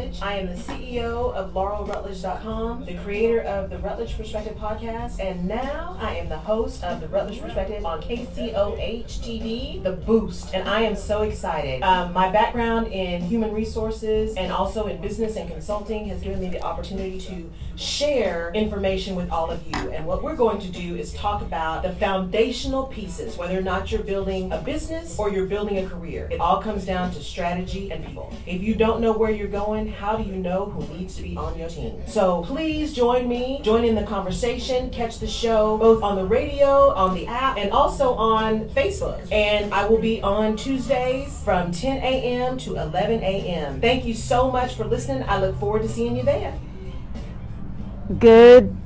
I am the CEO of LaurelRutledge.com, the creator of the Rutledge Perspective podcast, and now I am the host of the Rutledge Perspective on KCOH-TV, The Boost, and I am so excited. My background in human resources and also in business and consulting has given me the opportunity to share information with all of you, and what we're going to do is talk about the foundational pieces, whether or not you're building a business or you're building a career. It all comes down to strategy and people. If you don't know where you're going, how do you know who needs to be on your team? So please join me, join in the conversation, catch the show both on the radio, on the app, and also on Facebook. And I will be on Tuesdays from 10 a.m. to 11 a.m. Thank you so much for listening. I look forward to seeing you there. Good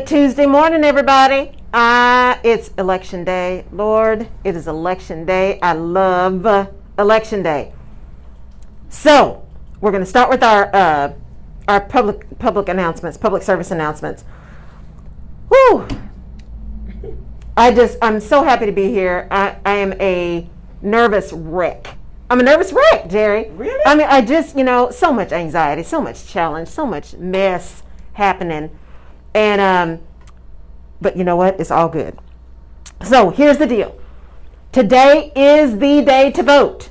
Tuesday morning, everybody. It's election day. Lord, it is election day. I love election day. So we're going to start with our public announcements, public service announcements. Whew. I'm so happy to be here. I am a nervous wreck. I'm a nervous wreck, Jerry. Really? I mean, I just, so much anxiety, so much challenge, so much mess happening. And, but you know what? It's all good. So here's the deal. Today is the day to vote.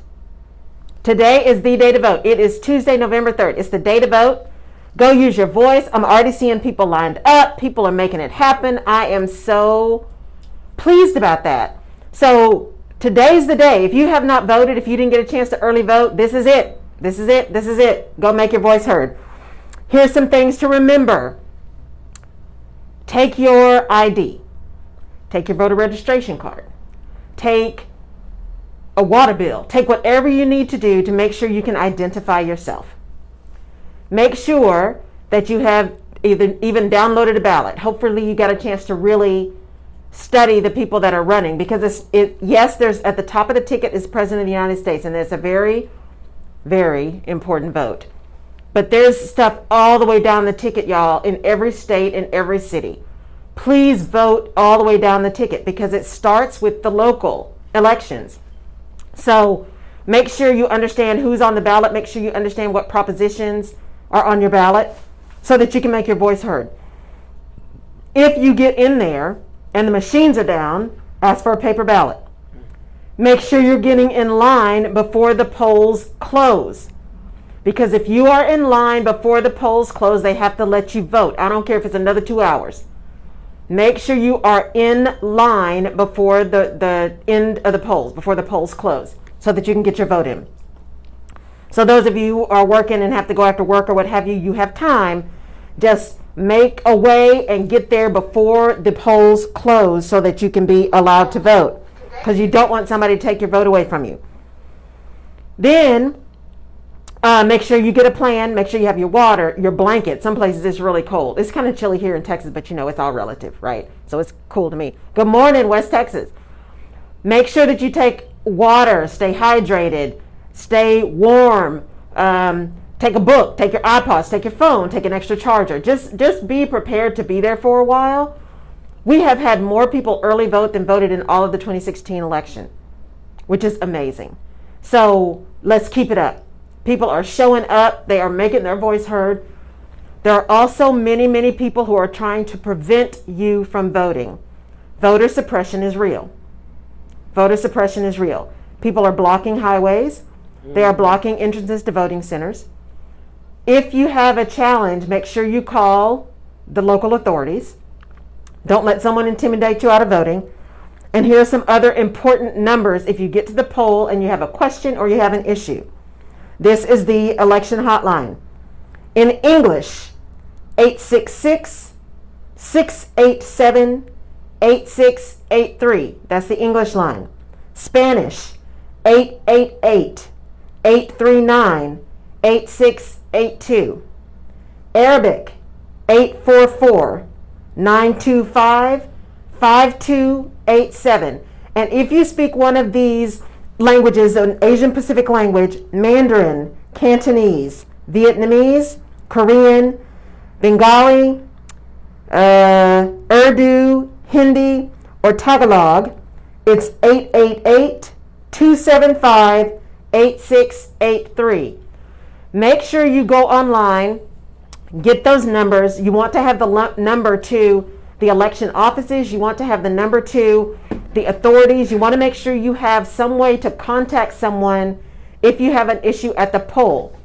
Today is the day to vote. It is Tuesday, November 3rd. It's the day to vote. Go use your voice. I'm already seeing people lined up. People are making it happen. I am so pleased about that. So today's the day. If you have not voted, if you didn't get a chance to early vote, this is it. This is it. This is it. Go make your voice heard. Here's some things to remember. Take your ID. Take your voter registration card. Take a water bill. Take whatever you need to do to make sure you can identify yourself. Make sure that you have even downloaded a ballot. Hopefully you got a chance to really study the people that are running, because yes, there's at the top of the ticket is President of the United States, and it's a very, very important vote. But there's stuff all the way down the ticket, y'all, in every state and every city. Please vote all the way down the ticket, because it starts with the local elections. So make sure you understand who's on the ballot. Make sure you understand what propositions are on your ballot so that you can make your voice heard. If you get in there and the machines are down, ask for a paper ballot. Make sure you're getting in line before the polls close. Because if you are in line before the polls close, they have to let you vote. I don't care if it's another 2 hours. Make sure you are in line before the end of the polls, before the polls close, so that you can get your vote in. So those of you who are working and have to go after work or what have you, you have time. Just make a way and get there before the polls close so that you can be allowed to vote, because you don't want somebody to take your vote away from you. Then make sure you get a plan. Make sure you have your water, your blanket. Some places it's really cold. It's kind of chilly here in Texas, but it's all relative, right? So it's cool to me. Good morning, West Texas. Make sure that you take water, stay hydrated, stay warm. Take a book, take your iPods, take your phone, take an extra charger. Just be prepared to be there for a while. We have had more people early vote than voted in all of the 2016 election, which is amazing. So let's keep it up. People are showing up. They are making their voice heard. There are also many, many people who are trying to prevent you from voting. Voter suppression is real. Voter suppression is real. People are blocking highways. They are blocking entrances to voting centers. If you have a challenge, make sure you call the local authorities. Don't let someone intimidate you out of voting. And here are some other important numbers if you get to the poll and you have a question or you have an issue. This is the election hotline. In English, 866-687-8683. That's the English line. Spanish, 888-839-8682. Arabic, 844-925-5287. And if you speak one of these languages, an Asian Pacific language, Mandarin, Cantonese, Vietnamese, Korean, Bengali, Urdu, Hindi, or Tagalog, it's 888-275-8683. make sure you go online, get those numbers. You want to have the number to the election offices. You want to have the number to the authorities. You want to make sure you have some way to contact someone if you have an issue at the poll,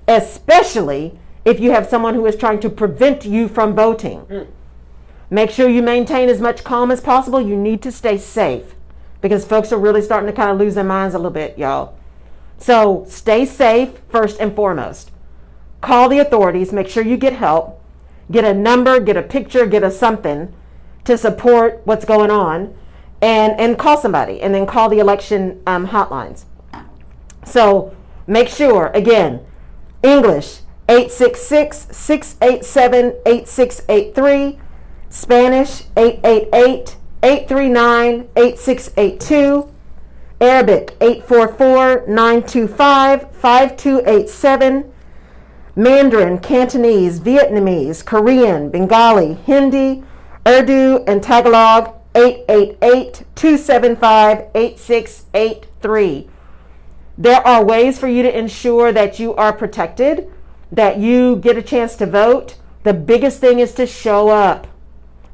especially if you have someone who is trying to prevent you from voting. Make sure you maintain as much calm as possible. You need to stay safe because folks are really starting to kind of lose their minds a little bit, y'all. So stay safe first and foremost. Call the authorities. Make sure you get help. Get a number, get a picture, get a something to support what's going on, and call somebody, and then call the election hotlines. So make sure, again, English 866-687-8683, Spanish 888-839-8682, Arabic 844-925-5287, Mandarin, Cantonese, Vietnamese, Korean, Bengali, Hindi, Urdu, and Tagalog 888-275-8683. There are ways for you to ensure that you are protected, that you get a chance to vote. The biggest thing is to show up.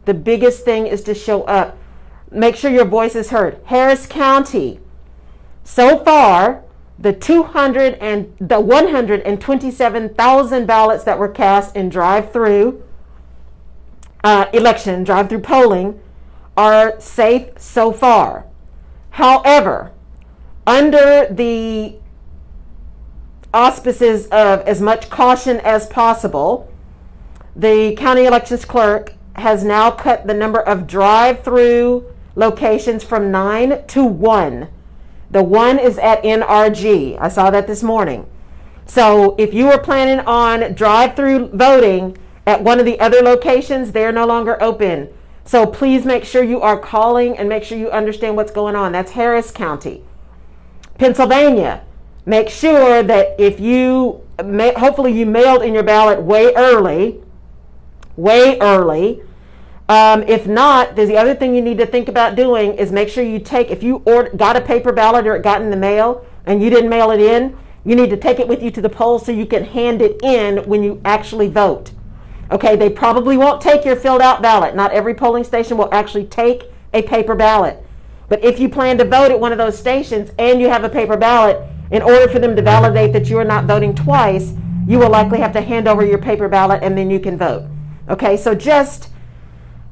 The biggest thing is to show up. Make sure your voice is heard. Harris County, so far, the 127,000 ballots that were cast in drive-through election, drive-through polling, are safe so far. However, under the auspices of as much caution as possible, the county elections clerk has now cut the number of drive-through locations from 9 to 1. The 1 is at NRG. I saw that this morning. So if you were planning on drive-through voting at one of the other locations, they're no longer open. So please make sure you are calling and make sure you understand what's going on. That's Harris County. Pennsylvania, make sure that if you, hopefully you mailed in your ballot way early. If not, there's the other thing you need to think about doing is make sure you take, if you got a paper ballot or it got in the mail and you didn't mail it in, you need to take it with you to the poll so you can hand it in when you actually vote. Okay, they probably won't take your filled out ballot. Not every polling station will actually take a paper ballot. But if you plan to vote at one of those stations and you have a paper ballot, in order for them to validate that you are not voting twice, you will likely have to hand over your paper ballot and then you can vote. Okay, so just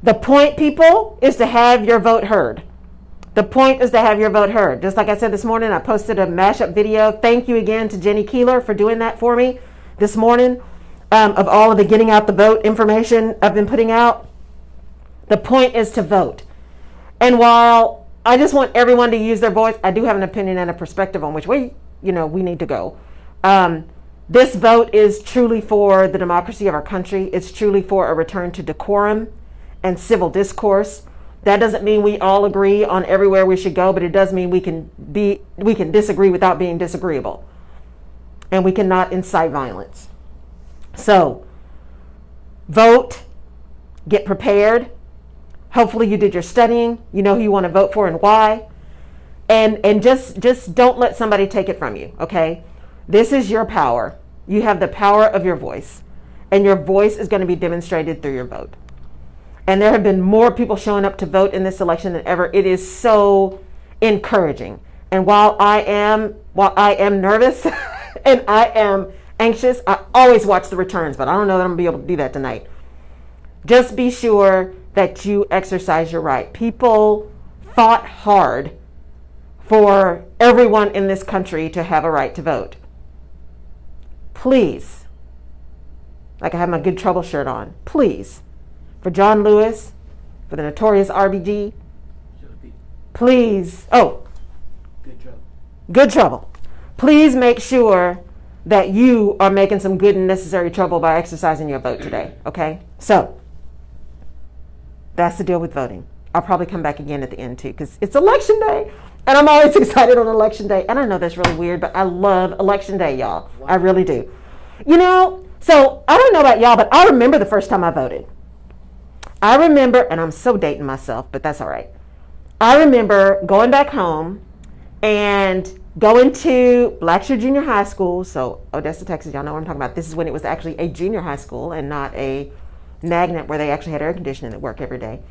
the point, people, is to have your vote heard. The point is to have your vote heard. Just like I said this morning, I posted a mashup video. Thank you again to Jenny Keeler for doing that for me this morning, of all of the getting out the vote information I've been putting out. The point is to vote. And while I just want everyone to use their voice, I do have an opinion and a perspective on which way, we need to go. This vote is truly for the democracy of our country. It's truly for a return to decorum and civil discourse. That doesn't mean we all agree on everywhere we should go, but it does mean we can disagree without being disagreeable. And we cannot incite violence. So, vote, get prepared. Hopefully you did your studying. You know who you want to vote for and why. And just don't let somebody take it from you, okay? This is your power. You have the power of your voice. And your voice is going to be demonstrated through your vote. And there have been more people showing up to vote in this election than ever. It is so encouraging. And while I am nervous and I am anxious, I always watch the returns, but I don't know that I'm going to be able to do that tonight. Just be sure that you exercise your right. People fought hard for everyone in this country to have a right to vote. Please, like I have my Good Trouble shirt on, please, for John Lewis, for the notorious RBG, please, Good Trouble. Please make sure that you are making some good and necessary trouble by exercising your vote today, okay? So, that's the deal with voting. I'll probably come back again at the end too, because it's election day, and I'm always excited on election day. And I know that's really weird, but I love election day, y'all. Wow. I really do. So I don't know about y'all, but I remember the first time I voted. I remember, and I'm so dating myself, but that's all right. I remember going back home and going to Blackshear Junior High School, so Odessa, Texas, y'all know what I'm talking about. This is when it was actually a junior high school and not a magnet where they actually had air conditioning at work every day.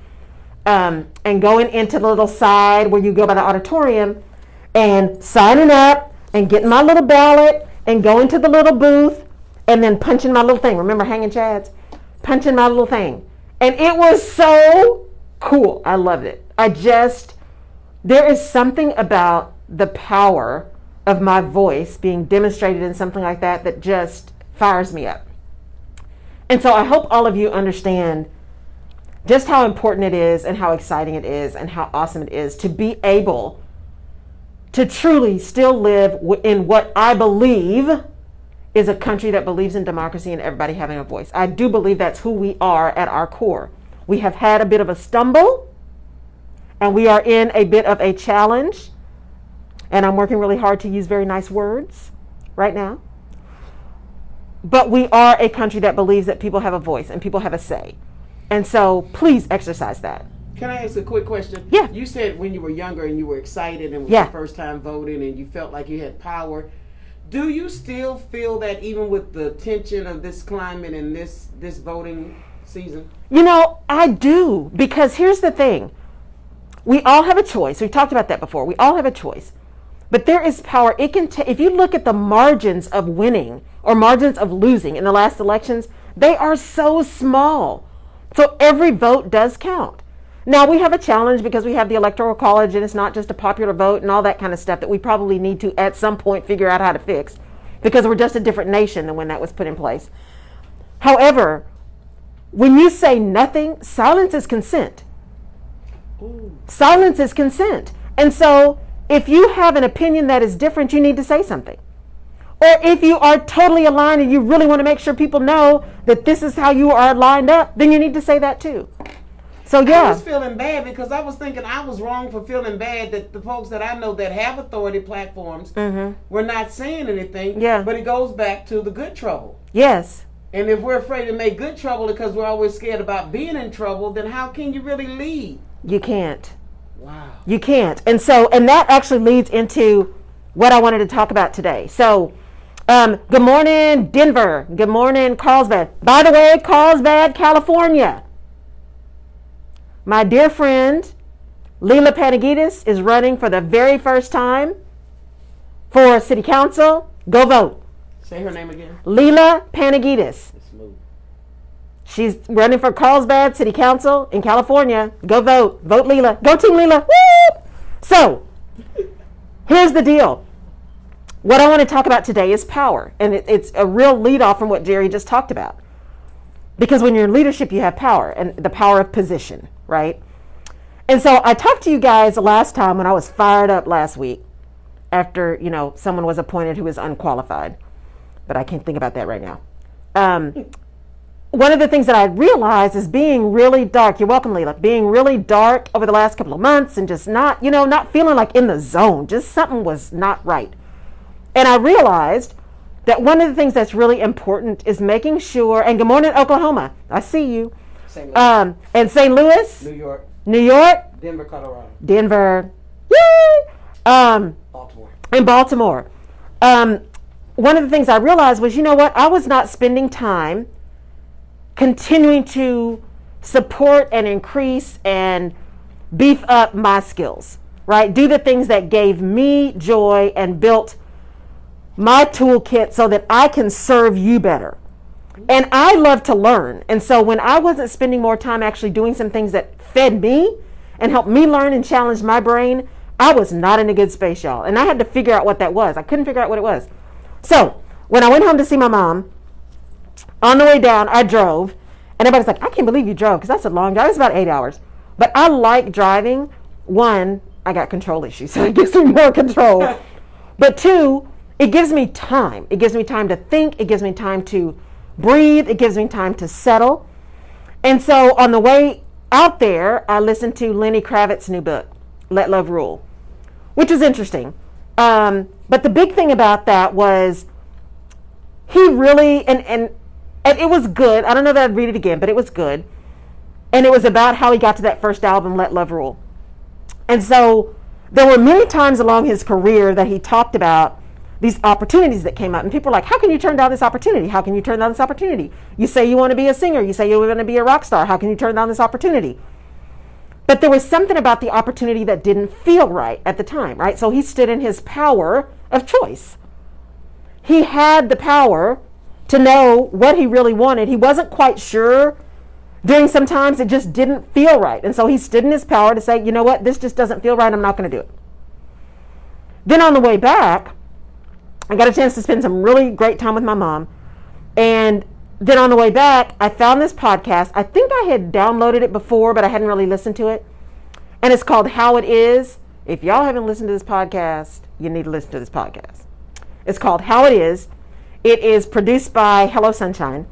And going into the little side where you go by the auditorium and signing up and getting my little ballot and going to the little booth and then punching my little thing. Remember hanging chads? Punching my little thing. And it was so cool. I loved it. There is something about the power of my voice being demonstrated in something like that that just fires me up. And so I hope all of you understand just how important it is and how exciting it is and how awesome it is to be able to truly still live in what I believe is a country that believes in democracy and everybody having a voice. I do believe that's who we are at our core. We have had a bit of a stumble and we are in a bit of a challenge. And I'm working really hard to use very nice words right now. But we are a country that believes that people have a voice and people have a say. And so please exercise that. Can I ask a quick question? Yeah. You said when you were younger and you were excited and it was Yeah. your first time voting and you felt like you had power. Do you still feel that even with the tension of this climate and this voting season? You know, I do, because here's the thing. We all have a choice. We've talked about that before. We all have a choice. But there is power. It can if you look at the margins of winning or margins of losing in the last elections, they are so small. So every vote does count. Now we have a challenge because we have the Electoral College and it's not just a popular vote and all that kind of stuff that we probably need to at some point figure out how to fix because we're just a different nation than when that was put in place. However, when you say nothing, silence is consent. Ooh. Silence is consent. And so if you have an opinion that is different, you need to say something. Or if you are totally aligned and you really want to make sure people know that this is how you are lined up, then you need to say that too. So I yeah. was feeling bad because I was thinking I was wrong for feeling bad that the folks that I know that have authority platforms were not saying anything. Yeah. But it goes back to the good trouble. Yes. And if we're afraid to make good trouble because we're always scared about being in trouble, then how can you really lead? You can't. Wow. You can't. And that actually leads into what I wanted to talk about today. So, good morning, Denver. Good morning, Carlsbad. By the way, Carlsbad, California. My dear friend, Leila Panagidis is running for the very first time for city council. Go vote. Say her name again. Leila Panagidis. It's smooth. She's running for Carlsbad City Council in California. Go vote. Vote Leila. Go Team Leila. Woo! So, here's the deal. What I want to talk about today is power. And it's a real lead off from what Jerry just talked about. Because when you're in leadership, you have power and the power of position, right? And so I talked to you guys last time when I was fired up last week after, someone was appointed who was unqualified. But I can't think about that right now. One of the things that I realized is being really dark. You're welcome, Leila. Being really dark over the last couple of months and just not feeling like in the zone. Just something was not right. And I realized that one of the things that's really important is making sure, and good morning, Oklahoma. I see you. St. Louis. And St. Louis. New York. New York. Denver, Colorado. Denver. Yay! Baltimore. And Baltimore. One of the things I realized was, I was not spending time continuing to support and increase and beef up my skills, right? Do the things that gave me joy and built my toolkit so that I can serve you better. And I love to learn. And so when I wasn't spending more time actually doing some things that fed me and helped me learn and challenge my brain, I was not in a good space, y'all. And I had to figure out what that was. I couldn't figure out what it was. So when I went home to see my mom, on the way down, I drove. And everybody's like, I can't believe you drove because that's a long drive. It's about 8 hours. But I like driving. One, I got control issues, so it gives me more control. But two, it gives me time. It gives me time to think. It gives me time to breathe. It gives me time to settle. And so on the way out there, I listened to Lenny Kravitz's new book, Let Love Rule, which is interesting. But the big thing about that was he really, and it was good. I don't know that I'd read it again, but it was good. And it was about how he got to that first album, Let Love Rule. And so there were many times along his career that he talked about these opportunities that came up, and people were like, how can you turn down this opportunity? How can you turn down this opportunity? You say you want to be a singer. You say you want to be a rock star. How can you turn down this opportunity? But there was something about the opportunity that didn't feel right at the time, right? So he stood in his power of choice. He had the power to know what he really wanted. He wasn't quite sure. During some times it just didn't feel right. And so he stood in his power to say, you know what, this just doesn't feel right. I'm not going to do it. Then on the way back, I got a chance to spend some really great time with my mom. And then on the way back, I found this podcast. I think I had downloaded it before, but I hadn't really listened to it. And it's called How It Is. If y'all haven't listened to this podcast, you need to listen to this podcast. It's called How It Is. It is produced by Hello Sunshine.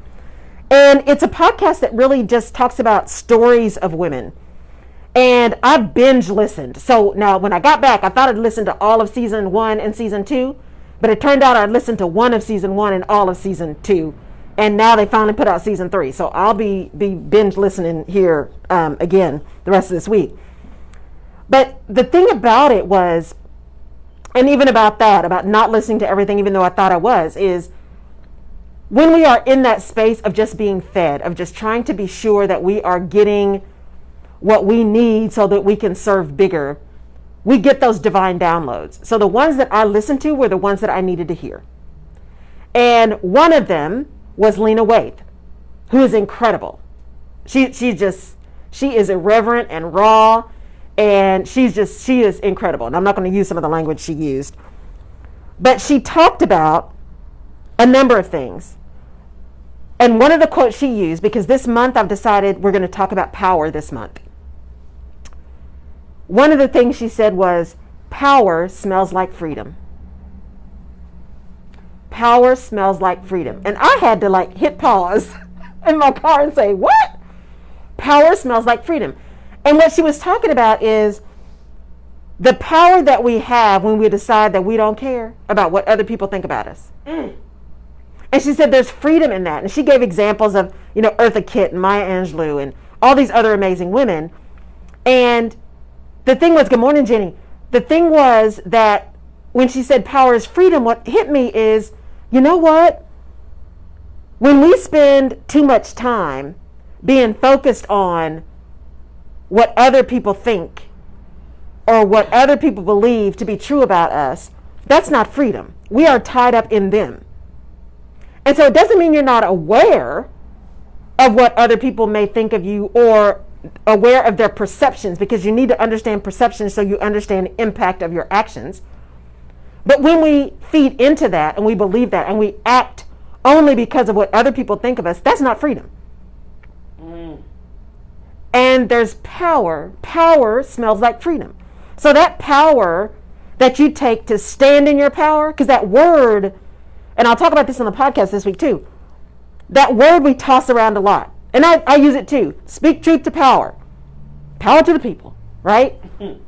And it's a podcast that really just talks about stories of women. And I binge listened. So now when I got back, I thought I'd listened to all of season 1 and season 2. But it turned out I'd listened to one of season 1 and all of season 2. And now they finally put out season 3. So I'll be binge listening here again the rest of this week. But the thing about it was, and even about that, about not listening to everything, even though I thought I was, is when we are in that space of just being fed, of just trying to be sure that we are getting what we need so that we can serve bigger, we get those divine downloads. So the ones that I listened to were the ones that I needed to hear. And one of them was Lena Waithe, who is incredible. She is irreverent and raw, and she is incredible. And I'm not going to use some of the language she used, but she talked about a number of things. And one of the quotes she used, because this month I've decided we're going to talk about power this month. One of the things she said was, power smells like freedom. Power smells like freedom. And I had to hit pause in my car and say, what? Power smells like freedom. And what she was talking about is the power that we have when we decide that we don't care about what other people think about us. And she said there's freedom in that. And she gave examples of, Eartha Kitt and Maya Angelou and all these other amazing women. And the thing was, good morning, Jenny. The thing was that when she said power is freedom, what hit me is, you know what? When we spend too much time being focused on what other people think or what other people believe to be true about us, that's not freedom. We are tied up in them. And so it doesn't mean you're not aware of what other people may think of you or aware of their perceptions, because you need to understand perceptions so you understand the impact of your actions. But when we feed into that and we believe that and we act only because of what other people think of us, that's not freedom. And there's power. Power smells like freedom. So that power that you take to stand in your power, because that word, and I'll talk about this on the podcast this week too, that word we toss around a lot. And I use it too. Speak truth to power. Power to the people, right?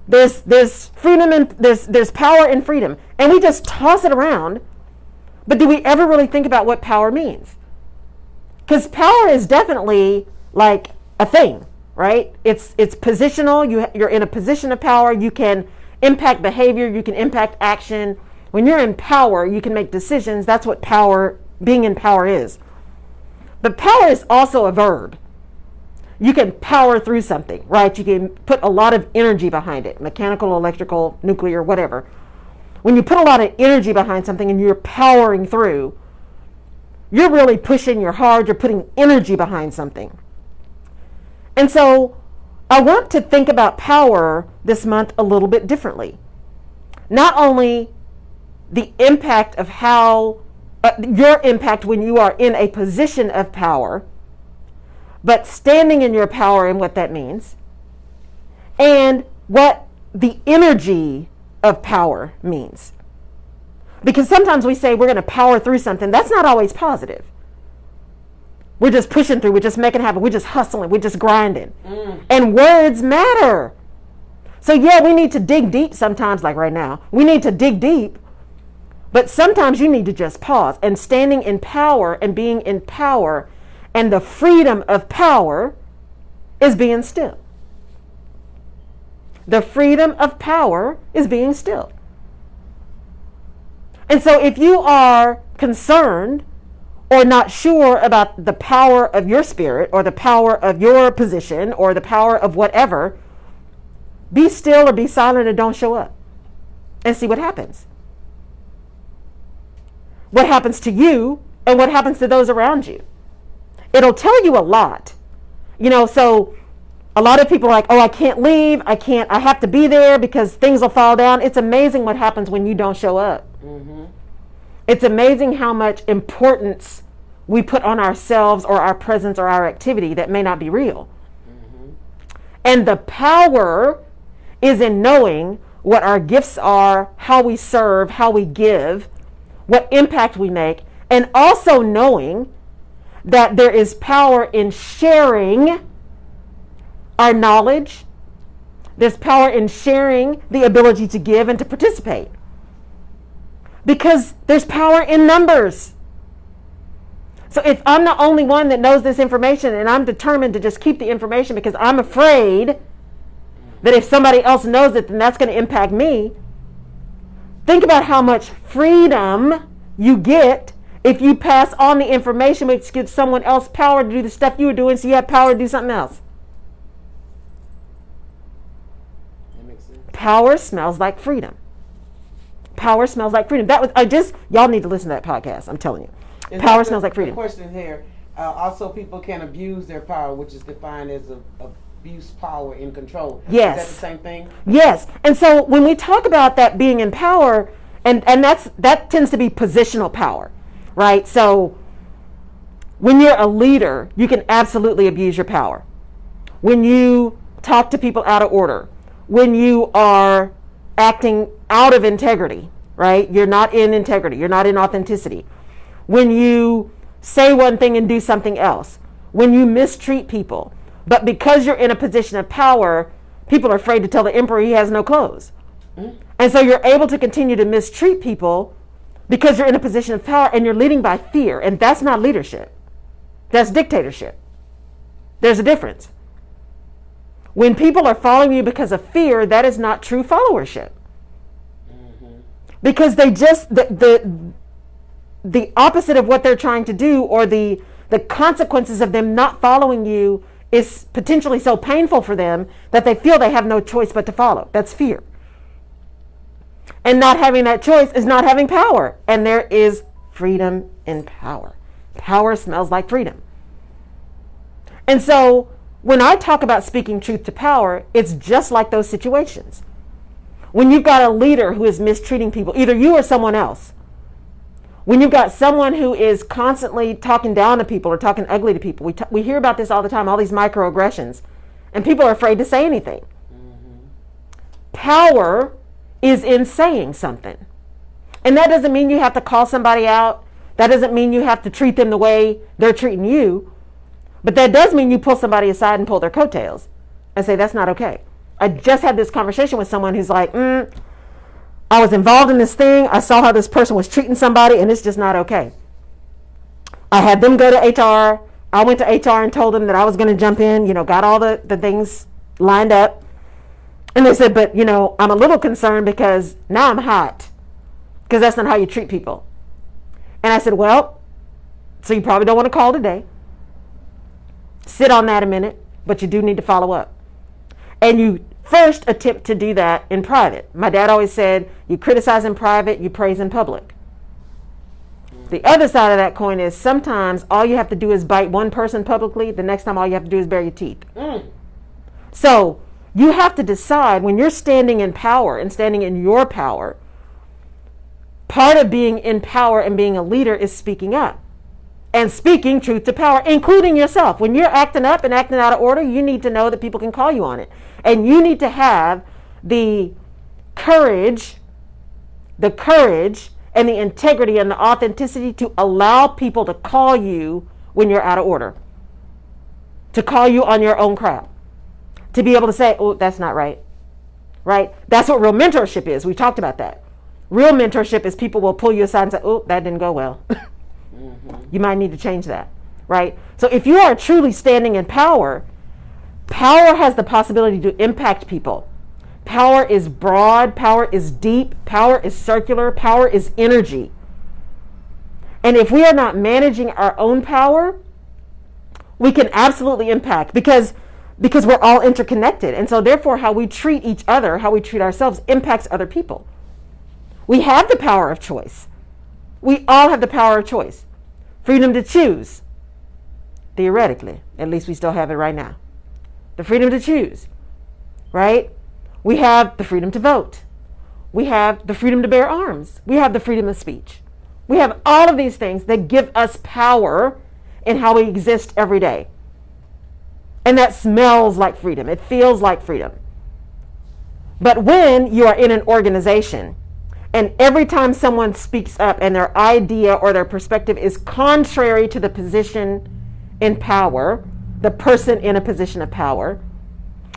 There's freedom and there's power in freedom. And we just toss it around. But do we ever really think about what power means? Because power is definitely like a thing, right? It's positional. You're in a position of power. You can impact behavior. You can impact action. When you're in power, you can make decisions. That's what being in power is. But power is also a verb. You can power through something, right? You can put a lot of energy behind it, mechanical, electrical, nuclear, whatever. When you put a lot of energy behind something and you're powering through, you're really pushing, you're hard, you're putting energy behind something. And so I want to think about power this month a little bit differently. Not only the impact of how, your impact when you are in a position of power, but standing in your power and what that means, and what the energy of power means. Because sometimes we say we're going to power through something. That's not always positive. We're just pushing through. We're just making it happen. We're just hustling. We're just grinding. And words matter. So yeah, we need to dig deep sometimes, like right now. We need to dig deep. But sometimes you need to just pause. And standing in power and being in power and the freedom of power is being still. the freedom of power is being stilled. And so if you are concerned or not sure about the power of your spirit or the power of your position or the power of whatever, be still or be silent and don't show up and see what happens. What happens to you and what happens to those around you. It'll tell you a lot. So a lot of people are like, oh, I can't leave. I have to be there because things will fall down. It's amazing what happens when you don't show up. Mm-hmm. It's amazing how much importance we put on ourselves or our presence or our activity that may not be real. Mm-hmm. And the power is in knowing what our gifts are, how we serve, how we give, what impact we make, and also knowing that there is power in sharing our knowledge. There's power in sharing the ability to give and to participate. Because there's power in numbers. So if I'm the only one that knows this information and I'm determined to just keep the information because I'm afraid that if somebody else knows it, then that's going to impact me. Think about how much freedom you get if you pass on the information, which gives someone else power to do the stuff you were doing, so you have power to do something else. That makes sense. Power smells like freedom. Power smells like freedom. Y'all need to listen to that podcast. I'm telling you. And power smells like freedom. The question here, also people can abuse their power, which is defined as abuse power in control. Yes. Is that the same thing? Yes. And so when we talk about that being in power, and that tends to be positional power, right? So when you're a leader, you can absolutely abuse your power. When you talk to people out of order, when you are acting out of integrity, right? You're not in integrity. You're not in authenticity. When you say one thing and do something else. When you mistreat people. But because you're in a position of power, people are afraid to tell the emperor he has no clothes. Mm-hmm. And so you're able to continue to mistreat people because you're in a position of power and you're leading by fear. And that's not leadership. That's dictatorship. There's a difference. When people are following you because of fear, that is not true followership. Mm-hmm. Because they just, the opposite of what they're trying to do, or the consequences of them not following you is potentially so painful for them that they feel they have no choice but to follow. That's fear. And not having that choice is not having power. And there is freedom in power. Power smells like freedom. And so when I talk about speaking truth to power, it's just like those situations. When you've got a leader who is mistreating people, either you or someone else, when you've got someone who is constantly talking down to people or talking ugly to people, we hear about this all the time, all these microaggressions, and people are afraid to say anything. Mm-hmm. Power is in saying something. And that doesn't mean you have to call somebody out. That doesn't mean you have to treat them the way they're treating you. But that does mean you pull somebody aside and pull their coattails and say, that's not okay. I just had this conversation with someone who's like, I was involved in this thing. I saw how this person was treating somebody, and it's just not okay. I had them go to HR. I went to HR and told them that I was going to jump in, got all the things lined up. And they said, but, I'm a little concerned because now I'm hot, because that's not how you treat people. And I said, well, so you probably don't want to call today. Sit on that a minute, but you do need to follow up. And you first attempt to do that in private. My dad always said, you criticize in private, you praise in public. The other side of that coin is sometimes all you have to do is bite one person publicly. The next time all you have to do is bare your teeth. So you have to decide when you're standing in power and standing in your power, part of being in power and being a leader is speaking up. And speaking truth to power, including yourself. When you're acting up and acting out of order, you need to know that people can call you on it. And you need to have the courage and the integrity and the authenticity to allow people to call you when you're out of order. To call you on your own crap. To be able to say, oh, that's not right. Right? That's what real mentorship is. We talked about that. Real mentorship is people will pull you aside and say, oh, that didn't go well. You might need to change that, right? So if you are truly standing in power, power has the possibility to impact people, Power is broad, power is deep, power is circular, power is energy. And if we are not managing our own power, we can absolutely impact because we're all interconnected. And so therefore how we treat each other, how we treat ourselves impacts other people. We have the power of choice. We all have the power of choice. Freedom to choose. Theoretically, at least we still have it right now. The freedom to choose, right? We have the freedom to vote. We have the freedom to bear arms. We have the freedom of speech. We have all of these things that give us power in how we exist every day. And that smells like freedom. It feels like freedom. But when you are in an organization and every time someone speaks up and their idea or their perspective is contrary to the position in power, the person in a position of power,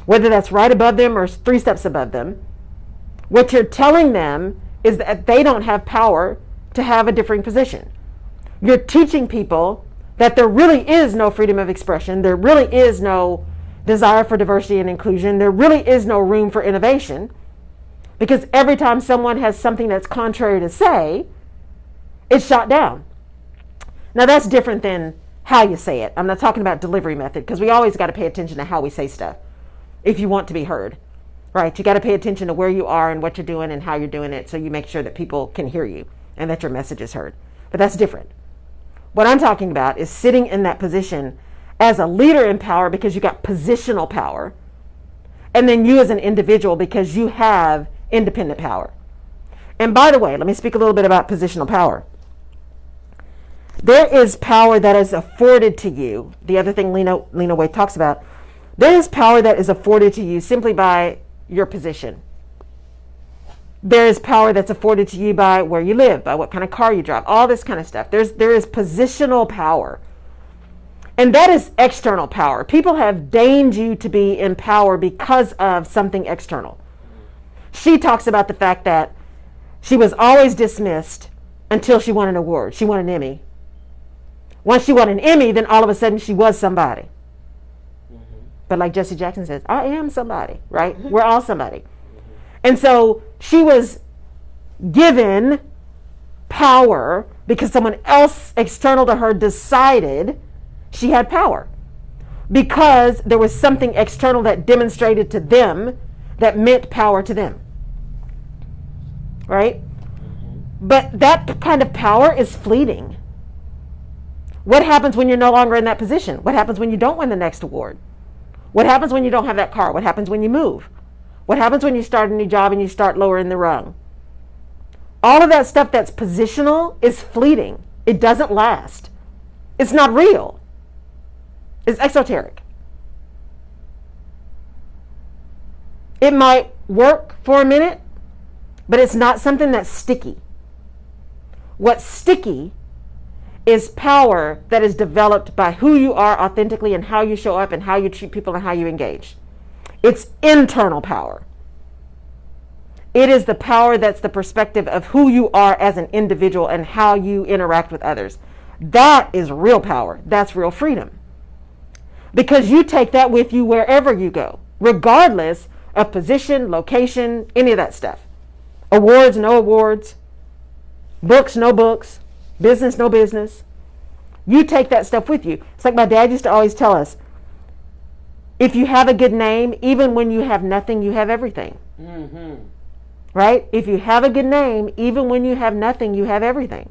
whether that's right above them or 3 steps above them, what you're telling them is that they don't have power to have a differing position. You're teaching people that there really is no freedom of expression, there really is no desire for diversity and inclusion, there really is no room for innovation, because every time someone has something that's contrary to say, it's shot down. Now that's different than how you say it. I'm not talking about delivery method, because we always got to pay attention to how we say stuff if you want to be heard, right? You got to pay attention to where you are and what you're doing and how you're doing it so you make sure that people can hear you and that your message is heard. But that's different. What I'm talking about is sitting in that position as a leader in power because you got positional power, and then you as an individual because you have independent power. And by the way, let me speak a little bit about positional power. There is power that is afforded to you. The other thing Lena Waithe talks about, there is power that is afforded to you simply by your position. There is power that's afforded to you by where you live, by what kind of car you drive, all this kind of stuff. There is positional power. And that is external power. People have deigned you to be in power because of something external. She talks about the fact that she was always dismissed until she won an award. She won an Emmy. Once she won an Emmy, then all of a sudden she was somebody. But like Jesse Jackson says, I am somebody, right? We're all somebody. And so she was given power because someone else external to her decided she had power. Because there was something external that demonstrated to them that meant power to them. Right? But that kind of power is fleeting. What happens when you're no longer in that position? What happens when you don't win the next award? What happens when you don't have that car? What happens when you move? What happens when you start a new job and you start lower in the rung? All of that stuff that's positional is fleeting. It doesn't last. It's not real. It's exoteric. It might work for a minute, but it's not something that's sticky. What's sticky is power that is developed by who you are authentically and how you show up and how you treat people and how you engage. It's internal power. It is the power that's the perspective of who you are as an individual and how you interact with others. That is real power. That's real freedom. Because you take that with you wherever you go, regardless of position, location, any of that stuff. Awards, no awards. Books, no books. Business, no business. You take that stuff with you. It's like my dad used to always tell us, if you have a good name, even when you have nothing, you have everything. Mm-hmm. Right? If you have a good name, even when you have nothing, you have everything.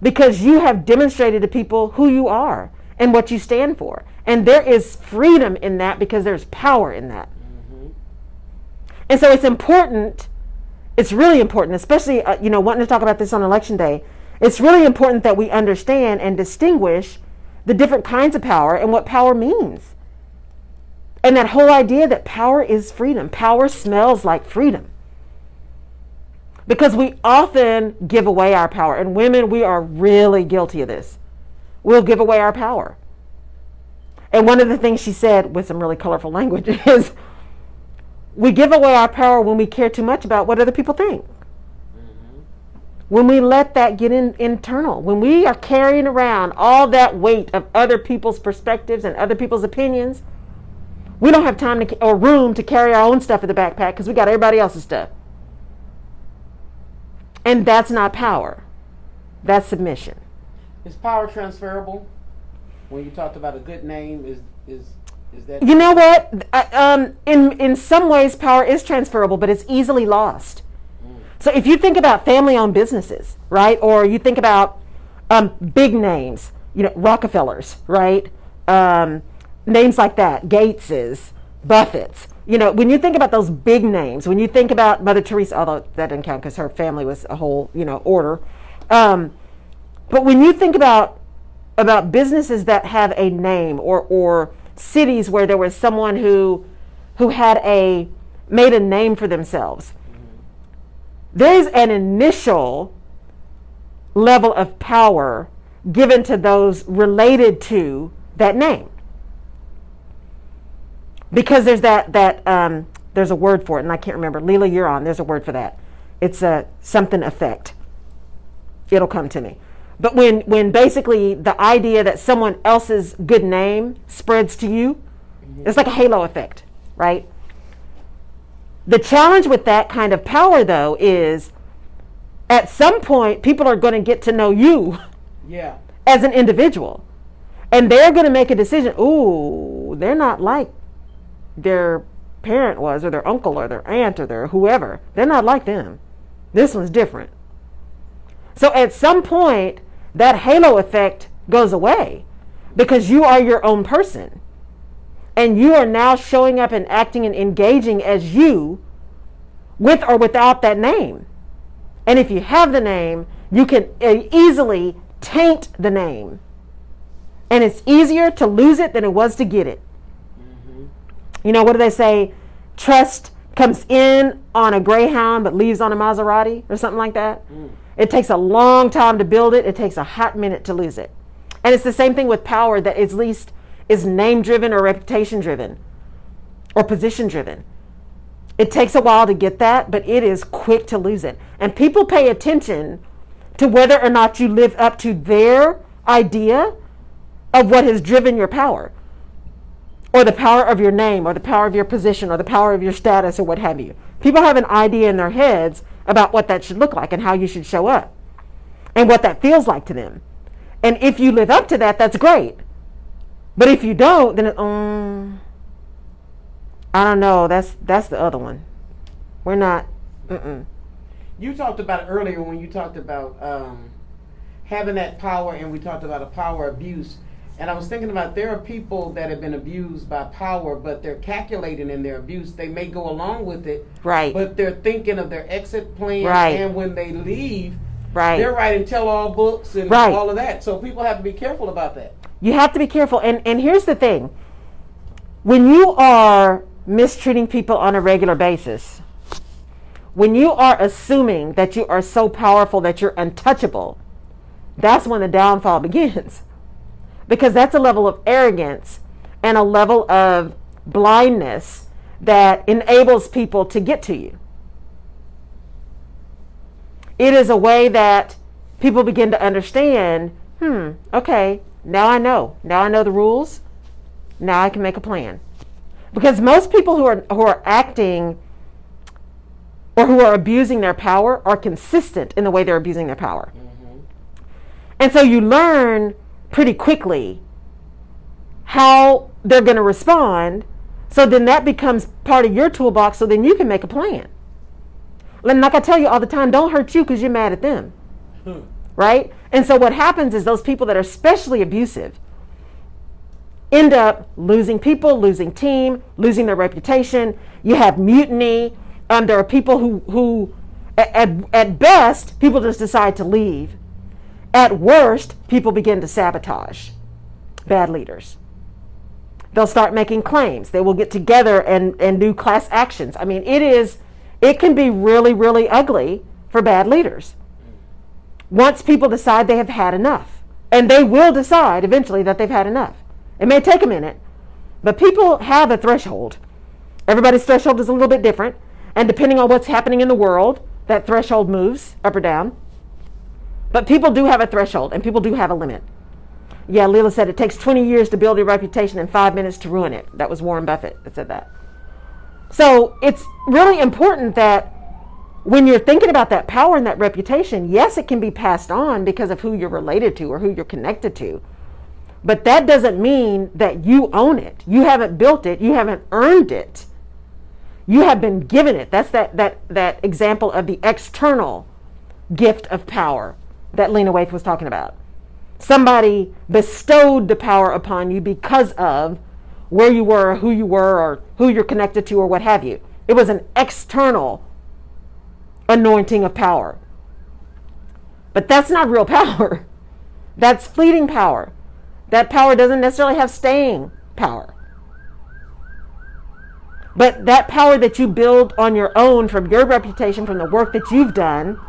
Because you have demonstrated to people who you are and what you stand for. And there is freedom in that because there's power in that. Mm-hmm. And so it's important, it's really important, especially, wanting to talk about this on Election Day, it's really important that we understand and distinguish the different kinds of power and what power means. And that whole idea that power is freedom. Power smells like freedom. Because we often give away our power. And women, we are really guilty of this. We'll give away our power. And one of the things she said with some really colorful language is, we give away our power when we care too much about what other people think. When we let that get internal, when we are carrying around all that weight of other people's perspectives and other people's opinions, We don't have time or room to carry our own stuff in the backpack because we got everybody else's stuff. And that's not power. That's submission. Is power transferable? When you talked about a good name, is that? You know what? In some ways, power is transferable, but it's easily lost. So if you think about family-owned businesses, right, or you think about big names, Rockefellers, right, names like that, Gateses, Buffetts. When you think about those big names, when you think about Mother Teresa, although that didn't count because her family was a whole, order. But when you think about businesses that have a name, or cities where there was someone who had made a name for themselves, there's an initial level of power given to those related to that name. Because there's there's a word for it, and I can't remember. Leela, you're on. There's a word for that. It's a something effect. It'll come to me. But when basically the idea that someone else's good name spreads to you, it's like a halo effect, right? The challenge with that kind of power, though, is at some point people are going to get to know you as an individual. And they're going to make a decision. Ooh, they're not like their parent was, or their uncle, or their aunt, or their whoever. They're not like them. This one's different. So at some point, that halo effect goes away because you are your own person. And you are now showing up and acting and engaging as you, with or without that name. And if you have the name, you can easily taint the name. And it's easier to lose it than it was to get it. What do they say? Trust comes in on a Greyhound but leaves on a Maserati, or something like that. It takes a long time to build it. It takes a hot minute to lose it. And it's the same thing with power that at least is name driven or reputation driven or position driven. It takes a while to get that, but it is quick to lose it. And people pay attention to whether or not you live up to their idea of what has driven your power, or the power of your name, or the power of your position, or the power of your status, or what have you. People have an idea in their heads about what that should look like and how you should show up and what that feels like to them. And if you live up to that, that's great. But if you don't, then I don't know. That's the other one. We're not. You talked about it earlier when you talked about having that power, and we talked about a power abuse. And I was thinking about, there are people that have been abused by power, but they're calculating in their abuse. They may go along with it, right? But they're thinking of their exit plan, right? And when they leave, right, they're writing tell-all books and right, all of that. So people have to be careful about that. You have to be careful. And here's the thing. When you are mistreating people on a regular basis, when you are assuming that you are so powerful that you're untouchable, that's when the downfall begins. Because that's a level of arrogance and a level of blindness that enables people to get to you. It is a way that people begin to understand, okay, now I know. Now I know the rules. Now I can make a plan. Because most people who are acting or who are abusing their power are consistent in the way they're abusing their power. And so you learn pretty quickly how they're going to respond, so then that becomes part of your toolbox, so then you can make a plan. And like I tell you all the time, don't hurt you because you're mad at them. Right? And so what happens is those people that are especially abusive end up losing people, losing team, losing their reputation. You have mutiny. There are people who at best, people just decide to leave. At worst, people begin to sabotage bad leaders. They'll start making claims. They will get together and do class actions. I mean, it can be really, really ugly for bad leaders. Once people decide they have had enough, and they will decide eventually that they've had enough. It may take a minute, but people have a threshold. Everybody's threshold is a little bit different, and depending on what's happening in the world, that threshold moves up or down. But people do have a threshold, and people do have a limit. Yeah, Leela said it takes 20 years to build a reputation and 5 minutes to ruin it. That was Warren Buffett that said that. So it's really important that when you're thinking about that power and that reputation, yes, it can be passed on because of who you're related to or who you're connected to. But that doesn't mean that you own it. You haven't built it. You haven't earned it. You have been given it. That's that example of the external gift of power that Lena Waithe was talking about. Somebody bestowed the power upon you because of where you were, or who you're connected to, or what have you. It was an external anointing of power. But that's not real power. That's fleeting power. That power doesn't necessarily have staying power. But that power that you build on your own from your reputation, from the work that you've done,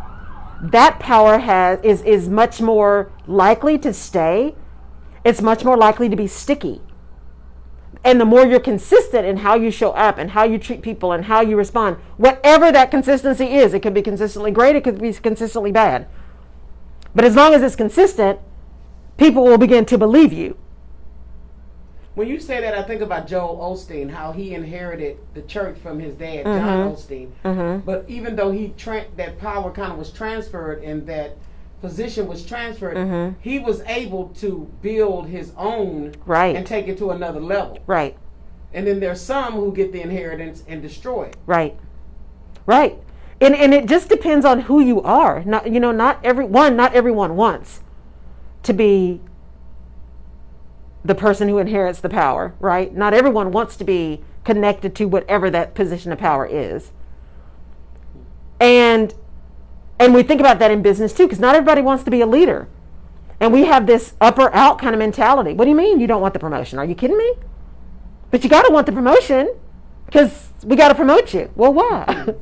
that power is much more likely to stay. It's much more likely to be sticky. And the more you're consistent in how you show up and how you treat people and how you respond, whatever that consistency is, it could be consistently great, it could be consistently bad. But as long as it's consistent, people will begin to believe you. When you say that, I think about Joel Osteen, how he inherited the church from his dad, John Osteen. But even though that power kind of was transferred and that position was transferred, he was able to build his own and take it to another level. Right. And then there's some who get the inheritance and destroy it. Right. Right. And it just depends on who you are. Not everyone wants to be the person who inherits the power, right? Not everyone wants to be connected to whatever that position of power is. And we think about that in business too, because not everybody wants to be a leader. And we have this up or out kind of mentality. What do you mean you don't want the promotion? Are you kidding me? But you got to want the promotion because we got to promote you. Well, why?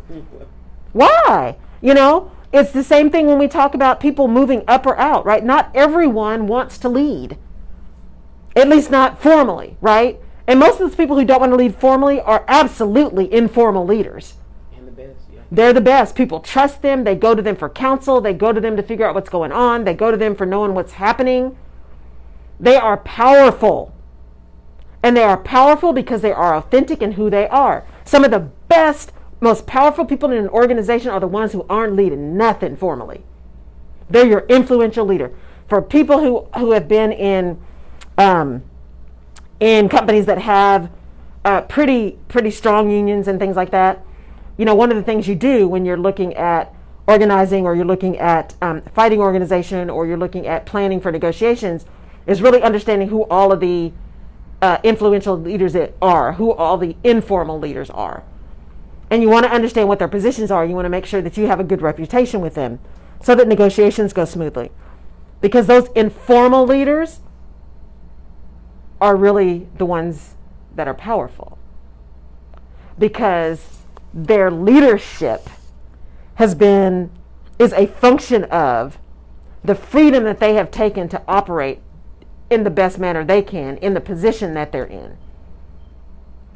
Why? It's the same thing when we talk about people moving up or out, right? Not everyone wants to lead. At least not formally, right? And most of those people who don't want to lead formally are absolutely informal leaders. And the best, yeah. They're the best. People trust them. They go to them for counsel. They go to them to figure out what's going on. They go to them for knowing what's happening. They are powerful. And they are powerful because they are authentic in who they are. Some of the best, most powerful people in an organization are the ones who aren't leading nothing formally. They're your influential leader. For people who have been in companies that have pretty strong unions and things like that, one of the things you do when you're looking at organizing or you're looking at fighting organization or you're looking at planning for negotiations is really understanding who all of the influential leaders are, who all the informal leaders are. And you want to understand what their positions are. You want to make sure that you have a good reputation with them so that negotiations go smoothly. Because those informal leaders are really the ones that are powerful, because their leadership is a function of the freedom that they have taken to operate in the best manner they can in the position that they're in,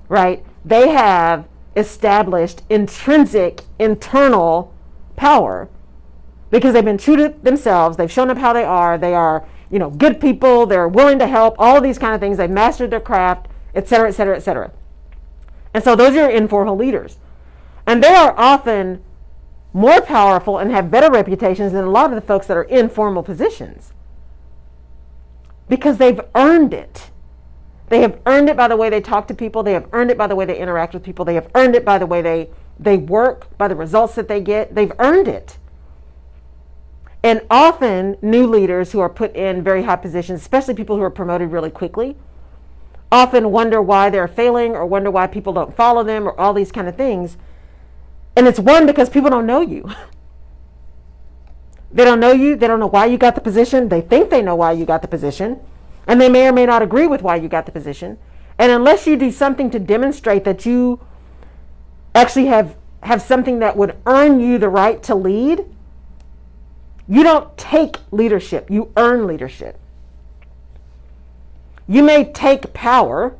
right? They have established intrinsic internal power because they've been true to themselves. They've shown up how they are good people, they're willing to help, all of these kind of things. They've mastered their craft, et cetera, et cetera, et cetera. And so those are your informal leaders. And they are often more powerful and have better reputations than a lot of the folks that are in formal positions. Because they've earned it. They have earned it by the way they talk to people. They have earned it by the way they interact with people. They have earned it by the way they work, by the results that they get. They've earned it. And often new leaders who are put in very high positions, especially people who are promoted really quickly, often wonder why they're failing or wonder why people don't follow them or all these kind of things. And it's because people don't know you. They don't know you. They don't know why you got the position. They think they know why you got the position. And they may or may not agree with why you got the position. And unless you do something to demonstrate that you actually have something that would earn you the right to lead, you don't take leadership, you earn leadership. You may take power,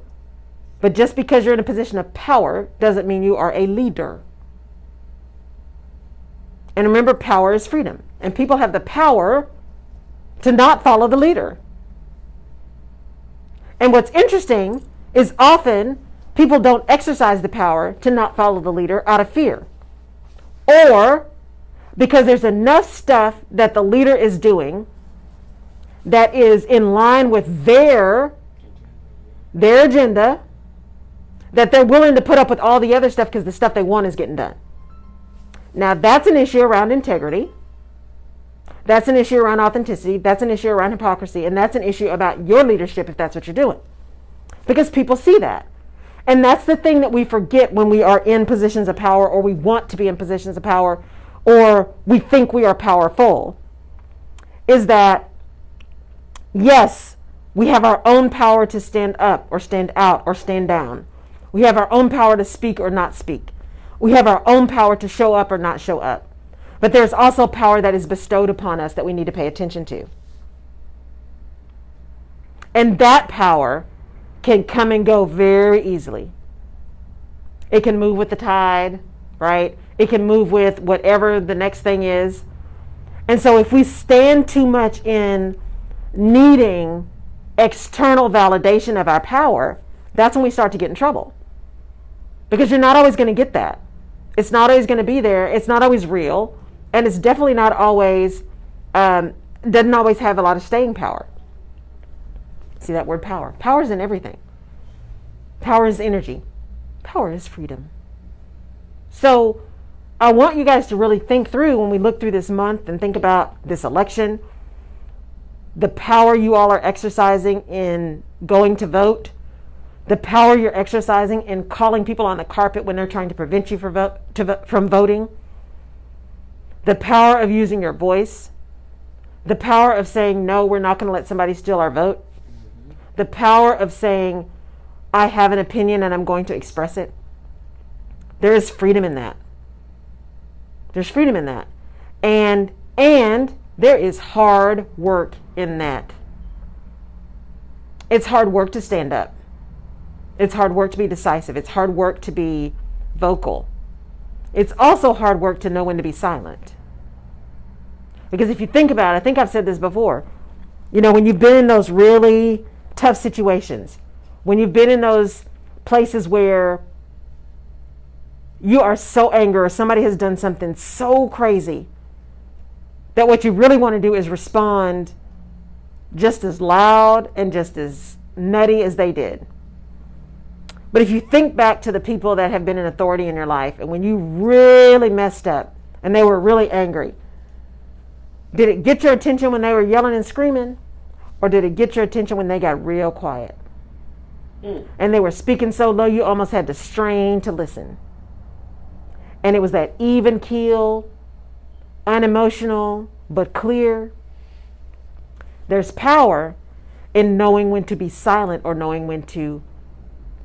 but just because you're in a position of power doesn't mean you are a leader. And remember, power is freedom. And people have the power to not follow the leader. And what's interesting is often people don't exercise the power to not follow the leader out of fear, or because there's enough stuff that the leader is doing that is in line with their agenda, that they're willing to put up with all the other stuff because the stuff they want is getting done. Now that's an issue around integrity. That's an issue around authenticity. That's an issue around hypocrisy. And that's an issue about your leadership if that's what you're doing. Because people see that. And that's the thing that we forget when we are in positions of power, or we want to be in positions of power, or we think we are powerful, is that, yes, we have our own power to stand up or stand out or stand down. We have our own power to speak or not speak. We have our own power to show up or not show up. But there's also power that is bestowed upon us that we need to pay attention to. And that power can come and go very easily. It can move with the tide, right? It can move with whatever the next thing is. And so if we stand too much in needing external validation of our power, that's when we start to get in trouble. Because you're not always going to get that. It's not always going to be there. It's not always real. And it's definitely not always, doesn't always have a lot of staying power. See that word power. Power is in everything. Power is energy. Power is freedom. So I want you guys to really think through, when we look through this month and think about this election, the power you all are exercising in going to vote, the power you're exercising in calling people on the carpet when they're trying to prevent you from voting, the power of using your voice, the power of saying, no, we're not going to let somebody steal our vote, the power of saying, I have an opinion and I'm going to express it. There is freedom in that. There's freedom in that. And there is hard work in that. It's hard work to stand up. It's hard work to be decisive. It's hard work to be vocal. It's also hard work to know when to be silent. Because if you think about it, I think I've said this before, when you've been in those really tough situations, when you've been in those places where you are so angry or somebody has done something so crazy that what you really want to do is respond just as loud and just as nutty as they did. But if you think back to the people that have been in authority in your life, and when you really messed up and they were really angry, did it get your attention when they were yelling and screaming? Or did it get your attention when they got real quiet? And they were speaking so low you almost had to strain to listen. And it was that even keel, unemotional, but clear. There's power in knowing when to be silent or knowing when to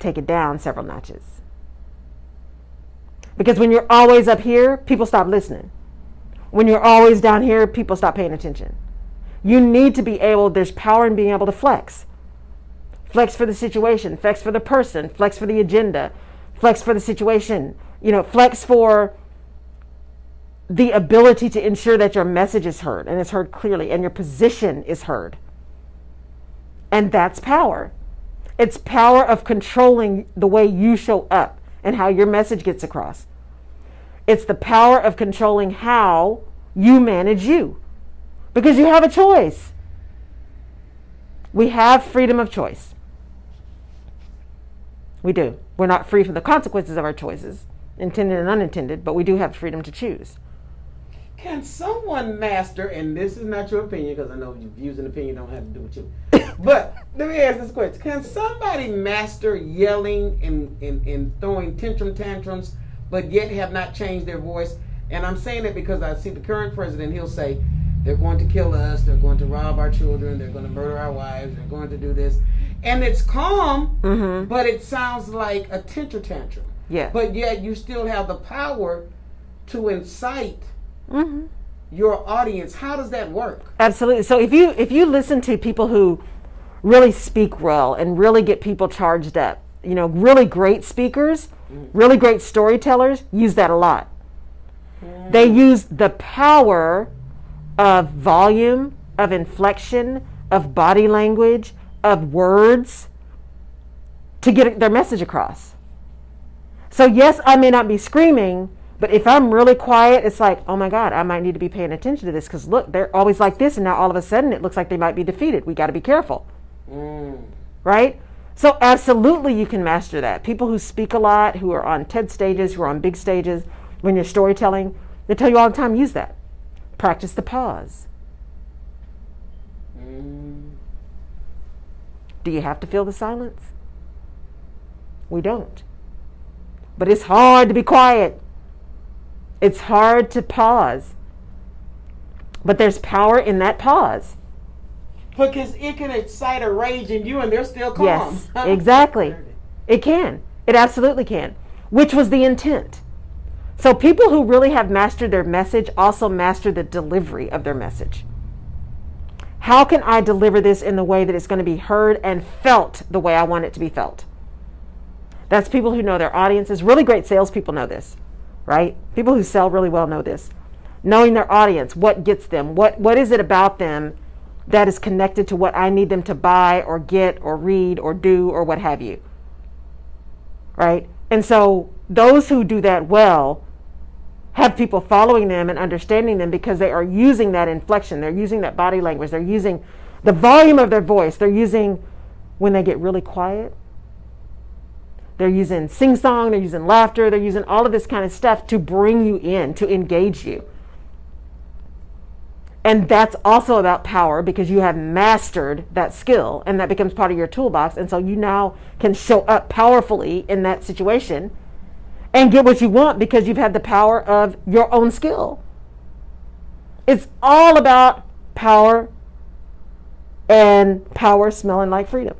take it down several notches. Because when you're always up here, people stop listening. When you're always down here, people stop paying attention. You need to be able, there's power in being able to flex. Flex for the situation, flex for the person, flex for the agenda, flex for the situation, flex for the ability to ensure that your message is heard and is heard clearly and your position is heard. And that's power. It's power of controlling the way you show up and how your message gets across. It's the power of controlling how you manage you, because you have a choice. We have freedom of choice. We do. We're not free from the consequences of our choices, intended and unintended, but we do have freedom to choose. Can someone master, and this is not your opinion because I know your views and opinion don't have to do with you, but let me ask this question. Can somebody master yelling and throwing tantrums, but yet have not changed their voice? And I'm saying it because I see the current president, he'll say, they're going to kill us, they're going to rob our children, they're going to murder our wives, they're going to do this. And it's calm, but it sounds like a tantrum. Yeah. But yet you still have the power to incite your audience. How does that work? Absolutely. So if you listen to people who really speak well and really get people charged up, really great speakers, really great storytellers use that a lot. They use the power of volume, of inflection, of body language, of words, to get their message across. So yes, I may not be screaming, but if I'm really quiet, it's like, oh my God, I might need to be paying attention to this, because look, they're always like this, and now all of a sudden it looks like they might be defeated. We got to be careful. Right? So absolutely you can master that. People who speak a lot, who are on TED stages, who are on big stages, when you're storytelling, they tell you all the time, use that. Practice the pause. Do you have to feel the silence? We don't. But it's hard to be quiet. It's hard to pause. But there's power in that pause. Because it can excite a rage in you and they're still calm. Yes, exactly. It can. It absolutely can. Which was the intent. So people who really have mastered their message also master the delivery of their message. How can I deliver this in the way that it's going to be heard and felt the way I want it to be felt? That's people who know their audiences. Really great salespeople know this, right? People who sell really well know this. Knowing their audience, what gets them, what is it about them that is connected to what I need them to buy or get or read or do or what have you, right? And so those who do that well have people following them and understanding them because they are using that inflection. They're using that body language. They're using the volume of their voice. They're using, when they get really quiet, they're using sing-song, they're using laughter, they're using all of this kind of stuff to bring you in, to engage you. And that's also about power, because you have mastered that skill and that becomes part of your toolbox. And so you now can show up powerfully in that situation and get what you want because you've had the power of your own skill. It's all about power, and power smelling like freedom.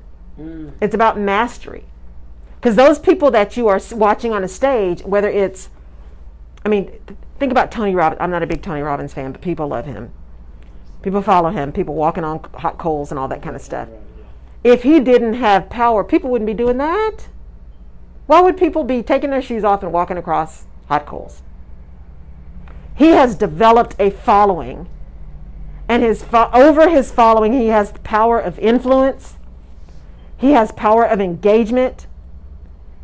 It's about mastery. Because those people that you are watching on a stage, whether it's, think about Tony Robbins. I'm not a big Tony Robbins fan, but people love him. People follow him. People walking on hot coals and all that kind of stuff. If he didn't have power, people wouldn't be doing that. Why would people be taking their shoes off and walking across hot coals? He has developed a following. And over his following, he has the power of influence. He has power of engagement.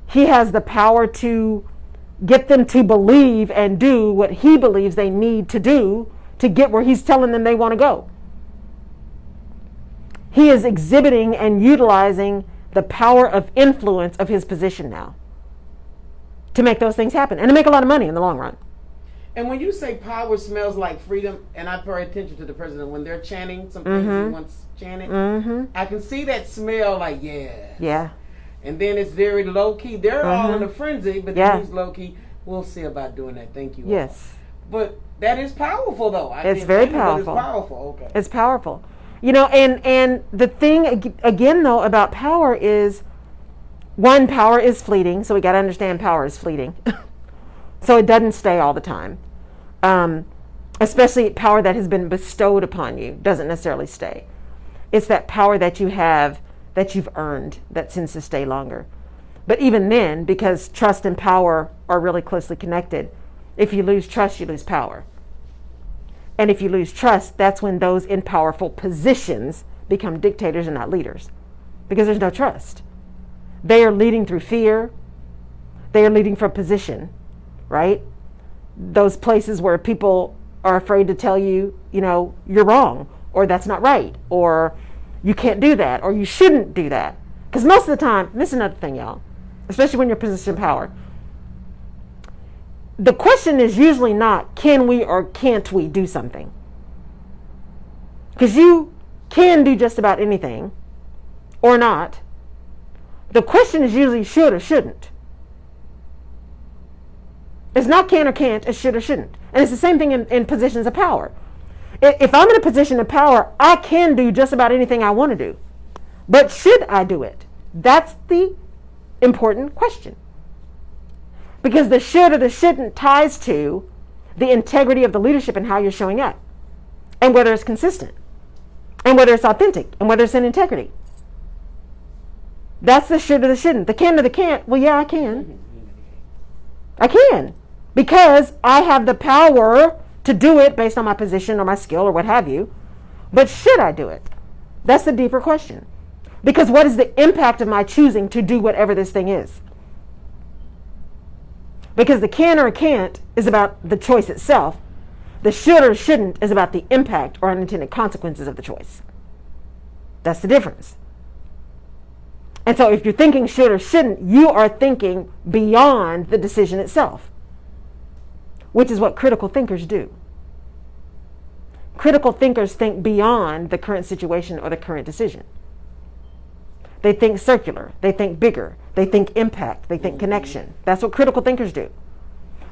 He has the power to get them to believe and do what he believes they need to do to get where he's telling them they want to go. He is exhibiting and utilizing the power of influence of his position now to make those things happen and to make a lot of money in the long run. And when you say power smells like freedom, and I pay attention to the president when they're chanting some things he once chanted, I can see that smell like, yeah. And then it's very low key. They're all in a frenzy, but then he's low key. We'll see about doing that. Thank you. Yes. But that is powerful, though. It's very powerful. It's powerful. Okay. It's powerful. And the thing again though about power is, one, power is fleeting. So we got to understand power is fleeting. So it doesn't stay all the time. Especially power that has been bestowed upon you doesn't necessarily stay. It's that power that you have that you've earned that tends to stay longer. But even then, because trust and power are really closely connected, if you lose trust, you lose power. And if you lose trust, that's when those in powerful positions become dictators and not leaders, because there's no trust. They are leading through fear. They are leading from position, right? Those places where people are afraid to tell you, you're wrong, or that's not right, or you can't do that, or you shouldn't do that. Because most of the time, this is another thing, y'all, especially when you're in position of power, the question is usually not can we or can't we do something. Because you can do just about anything or not. The question is usually should or shouldn't. It's not can or can't, it's should or shouldn't. And it's the same thing in positions of power. If I'm in a position of power, I can do just about anything I want to do. But should I do it? That's the important question. Because the should or the shouldn't ties to the integrity of the leadership and how you're showing up. And whether it's consistent. And whether it's authentic. And whether it's in integrity. That's the should or the shouldn't. The can or the can't. Well, yeah, I can. I can. Because I have the power to do it based on my position or my skill or what have you. But should I do it? That's the deeper question. Because what is the impact of my choosing to do whatever this thing is? Because the can or can't is about the choice itself. The should or shouldn't is about the impact or unintended consequences of the choice. That's the difference. And so if you're thinking should or shouldn't, you are thinking beyond the decision itself, which is what critical thinkers do. Critical thinkers think beyond the current situation or the current decision. They think circular. They think bigger. They think impact. They think connection. That's what critical thinkers do.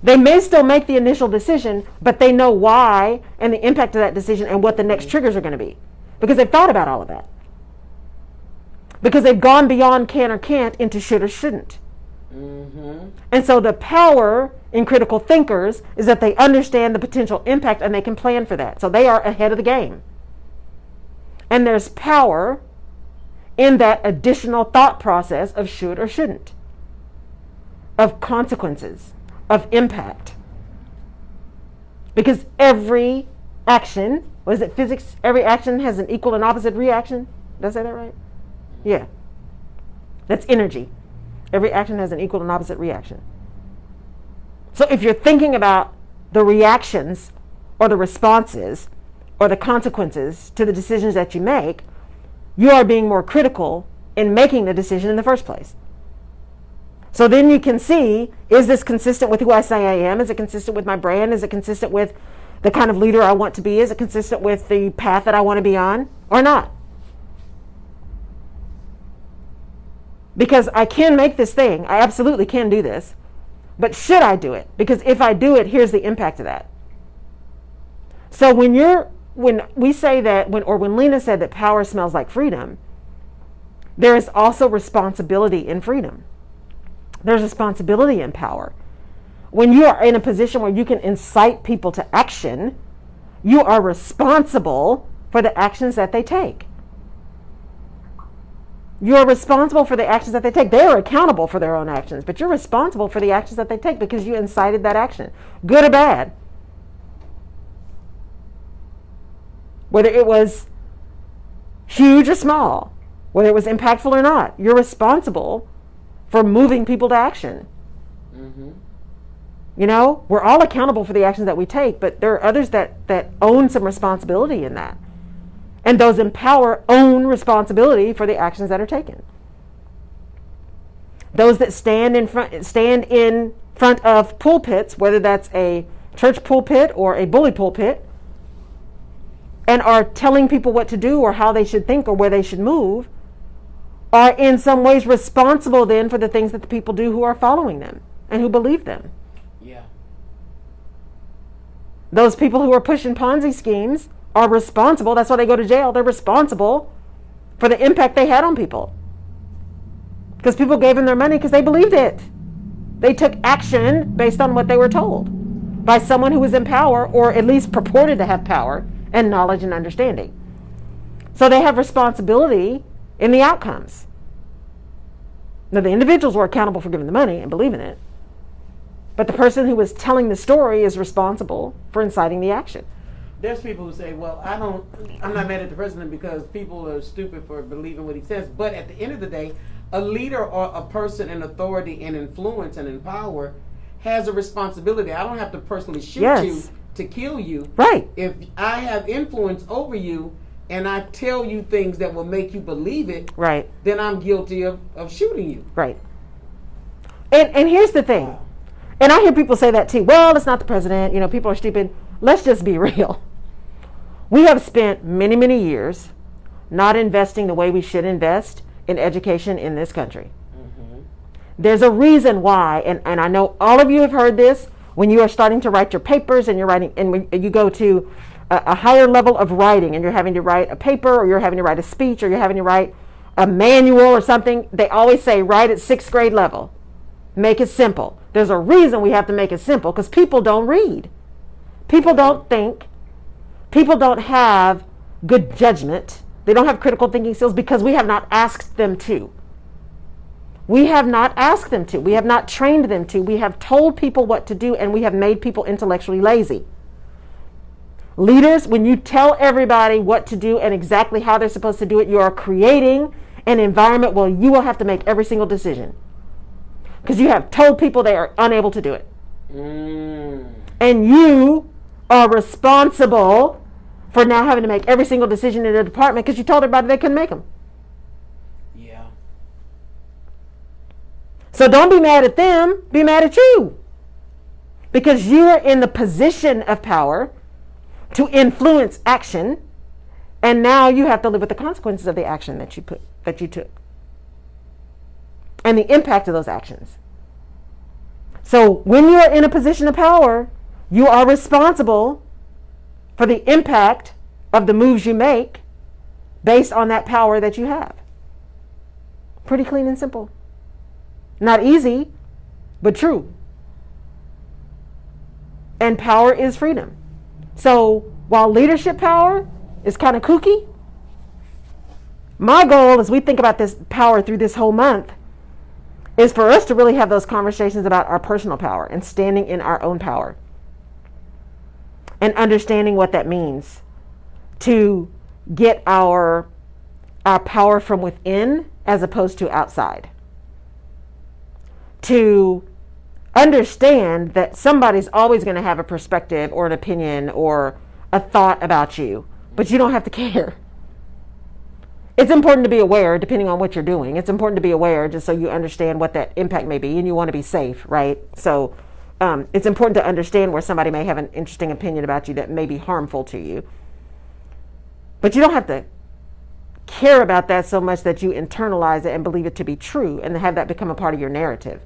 They may still make the initial decision, but they know why and the impact of that decision and what the next triggers are going to be, because they've thought about all of that. Because they've gone beyond can or can't into should or shouldn't. And so the power in critical thinkers is that they understand the potential impact and they can plan for that. So they are ahead of the game. And there's power in that additional thought process of should or shouldn't, of consequences, of impact. Because every action, what is it, physics? Every action has an equal and opposite reaction. Did I say that right? Yeah. That's energy. Every action has an equal and opposite reaction. So if you're thinking about the reactions or the responses or the consequences to the decisions that you make, you are being more critical in making the decision in the first place. So then you can see, is this consistent with who I say I am? Is it consistent with my brand? Is it consistent with the kind of leader I want to be? Is it consistent with the path that I want to be on or not? Because I can make this thing. I absolutely can do this. But should I do it? Because if I do it, here's the impact of that. So when we say that, when Lena said that power smells like freedom, there is also responsibility in freedom. There's responsibility in power. When you are in a position where you can incite people to action, you are responsible for the actions that they take. You are responsible for the actions that they take. They are accountable for their own actions, but you're responsible for the actions that they take because you incited that action, good or bad. Whether it was huge or small, whether it was impactful or not, you're responsible for moving people to action. You know, we're all accountable for the actions that we take, but there are others that own some responsibility in that. And those in power own responsibility for the actions that are taken. Those that stand in front of pulpits, whether that's a church pulpit or a bully pulpit, and are telling people what to do or how they should think or where they should move, are in some ways responsible then for the things that the people do who are following them and who believe them. Yeah. Those people who are pushing Ponzi schemes are responsible. That's why they go to jail. They're responsible for the impact they had on people. Because people gave them their money because they believed it. They took action based on what they were told by someone who was in power, or at least purported to have power and knowledge and understanding. So they have responsibility in the outcomes. Now, the individuals were accountable for giving the money and believing it. But the person who was telling the story is responsible for inciting the action. There's people who say, well, I'm not mad at the president because people are stupid for believing what he says. But at the end of the day, a leader or a person in authority and influence and in power has a responsibility. I don't have to personally shoot you to kill you. Right. If I have influence over you and I tell you things that will make you believe it, right, then I'm guilty of shooting you. Right. And here's the thing. Wow. And I hear people say that too. Well, it's not the president. You know, people are stupid. Let's just be real. We have spent many, many years not investing the way we should invest in education in this country. There's a reason why, and I know all of you have heard this, when you are starting to write your papers and you're writing, and when you go to a higher level of writing and you're having to write a paper or you're having to write a speech or you're having to write a manual or something, they always say write at 6th grade level. Make it simple. There's a reason we have to make it simple, because people don't read. People don't think. People don't have good judgment. They don't have critical thinking skills because we have not asked them to. We have not asked them to. We have not trained them to. We have told people what to do, and we have made people intellectually lazy. Leaders, when you tell everybody what to do and exactly how they're supposed to do it, you are creating an environment where you will have to make every single decision. Because you have told people they are unable to do it. And you are responsible for now having to make every single decision in the department because you told everybody they couldn't make them. Yeah. So don't be mad at them, be mad at you. Because you are in the position of power to influence action, and now you have to live with the consequences of the action that you took. And the impact of those actions. So when you are in a position of power, you are responsible for the impact of the moves you make based on that power that you have. Pretty clean and simple. Not easy, but true. And power is freedom. So while leadership power is kind of kooky, my goal as we think about this power through this whole month is for us to really have those conversations about our personal power and standing in our own power and understanding what that means to get our power from within as opposed to outside. To understand that somebody's always going to have a perspective or an opinion or a thought about you, but you don't have to care. It's important to be aware depending on what you're doing. It's important to be aware just so you understand what that impact may be, and you want to be safe, right? So it's important to understand where somebody may have an interesting opinion about you that may be harmful to you. But you don't have to care about that so much that you internalize it and believe it to be true and have that become a part of your narrative.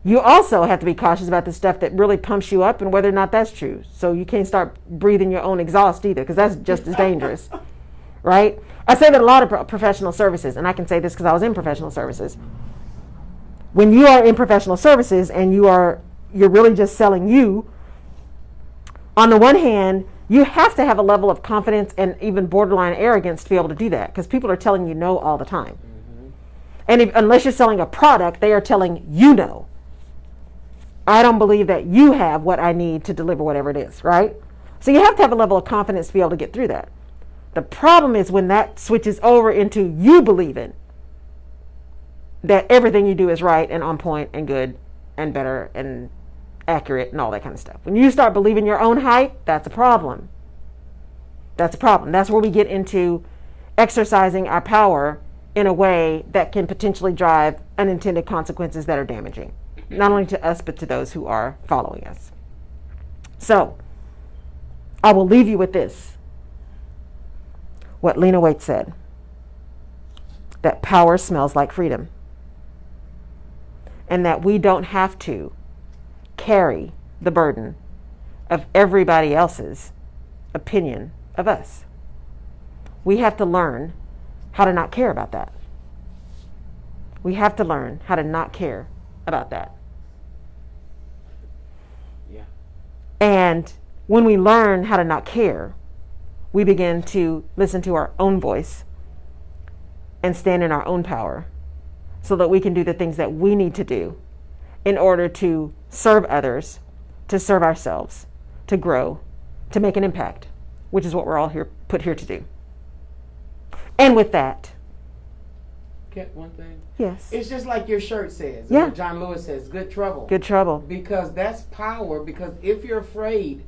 You also have to be cautious about the stuff that really pumps you up and whether or not that's true. So you can't start breathing your own exhaust either, because that's just as dangerous. Right? I say that a lot of professional services, and I can say this because I was in professional services. When you are in professional services and you're really just selling you, on the one hand, you have to have a level of confidence and even borderline arrogance to be able to do that, because people are telling you no all the time. And unless you're selling a product, they are telling you no. I don't believe that you have what I need to deliver whatever it is, right? So you have to have a level of confidence to be able to get through that. The problem is when that switches over into you believing that everything you do is right and on point and good and better and accurate and all that kind of stuff. When you start believing your own hype, that's a problem. That's a problem. That's where we get into exercising our power in a way that can potentially drive unintended consequences that are damaging, not only to us, but to those who are following us. So, I will leave you with this. What Lena Waite said, that power smells like freedom, and that we don't have to carry the burden of everybody else's opinion of us. We have to learn how to not care about that. We have to learn how to not care about that. Yeah. And when we learn how to not care, we begin to listen to our own voice and stand in our own power so that we can do the things that we need to do in order to serve others, to serve ourselves, to grow, to make an impact, which is what we're all put here to do. And with that, Get one thing? yes, It's just like your shirt says. Yeah. Or John Lewis says, good trouble. good trouble. Because that's power. Because if you're afraid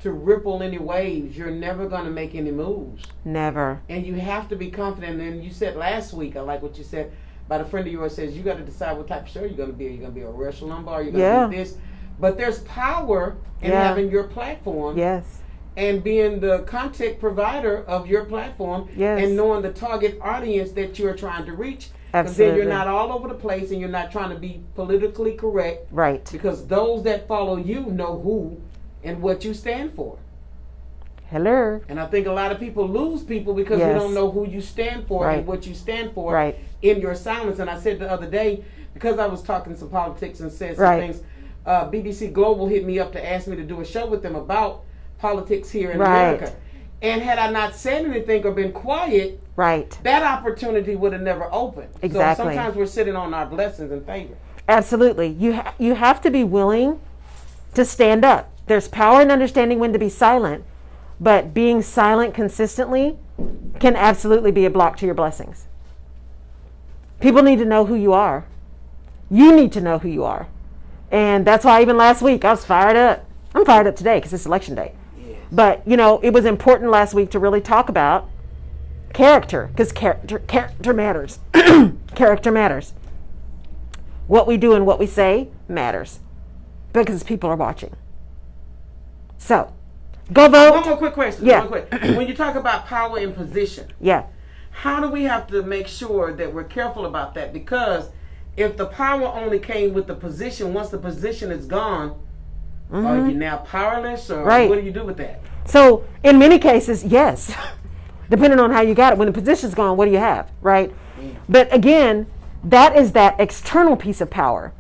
to ripple any waves, you're never going to make any moves. Never. And you have to be confident. And you said last week, I like what you said, about a friend of yours says, you got to decide what type of show you're going to be. Are you going to be a Rush Limbaugh? Are you going to be this? But there's power in having your platform. Yes. And being the content provider of your platform. Yes. And knowing the target audience that you're trying to reach. Because then Absolutely. you're not all over the place and you're not trying to be politically correct. Right. Because those that follow you know who and what you stand for. Hello. And I think a lot of people lose people because Yes. they don't know who you stand for Right. and what you stand for Right. in your silence. And I said the other day, because I was talking some politics and said some Right. things, BBC Global hit me up to ask me to do a show with them about politics here in Right. America. And had I not said anything or been quiet, Right. that opportunity would have never opened. Exactly. So sometimes we're sitting on our blessings and favor. Absolutely. You have to be willing to stand up. There's power in understanding when to be silent, but being silent consistently can absolutely be a block to your blessings. People need to know who you are. You need to know who you are. And that's why even last week I was fired up. I'm fired up today because it's election day. Yes. But, it was important last week to really talk about character, because character matters. Character matters. What we do and what we say matters because people are watching. So, go vote. One more quick question. Yeah. One quick. When you talk about power and position, Yeah. how do we have to make sure that we're careful about that? Because if the power only came with the position, once the position is gone, are you now powerless, or Right. what do you do with that? So, in many cases, yes. Depending on how you got it. When the position's gone, what do you have, right? But again, that is that external piece of power.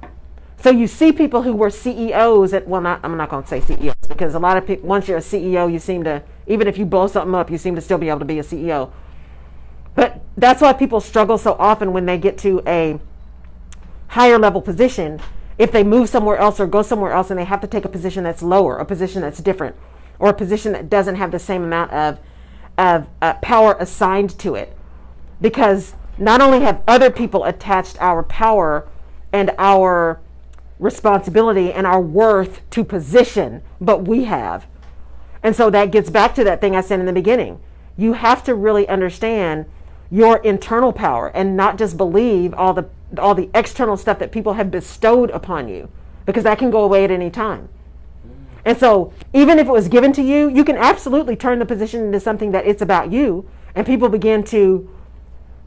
So you see people who were CEOs I'm not going to say CEOs, because a lot of people, once you're a CEO, you seem to, even if you blow something up, you seem to still be able to be a CEO. But that's why people struggle so often when they get to a higher level position. If they move somewhere else or go somewhere else and they have to take a position that's lower, a position that's different, or a position that doesn't have the same amount of power assigned to it. Because not only have other people attached our power and our responsibility and our worth to position, but we have. And so that gets back to that thing I said in the beginning. You have to really understand your internal power and not just believe all the external stuff that people have bestowed upon you, because that can go away at any time. And so even if it was given to you, you can absolutely turn the position into something that it's about you, and people begin to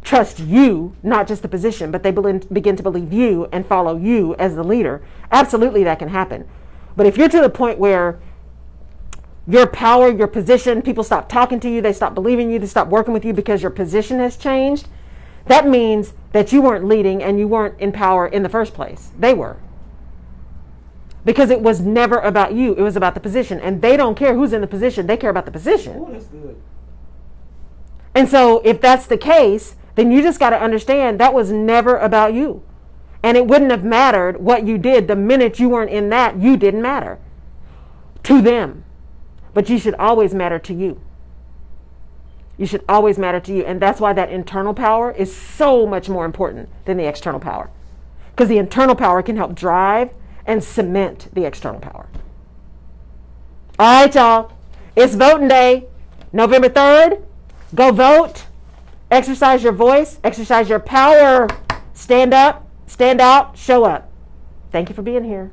trust you, not just the position, but they begin to believe you and follow you as the leader. Absolutely, that can happen. But if you're to the point where your power, your position, people stop talking to you, they stop believing you, they stop working with you because your position has changed, that means that you weren't leading and you weren't in power in the first place. They were. Because it was never about you, it was about the position. And they don't care who's in the position, they care about the position. Oh, that's good. And so if that's the case, then you just got to understand that was never about you. And it wouldn't have mattered what you did. The minute you weren't in that, you didn't matter to them. But you should always matter to you. You should always matter to you. And that's why that internal power is so much more important than the external power. Because the internal power can help drive and cement the external power. All right, y'all. It's voting day, November 3rd. Go vote. Exercise your voice. Exercise your power. Stand up, stand out, show up. Thank you for being here.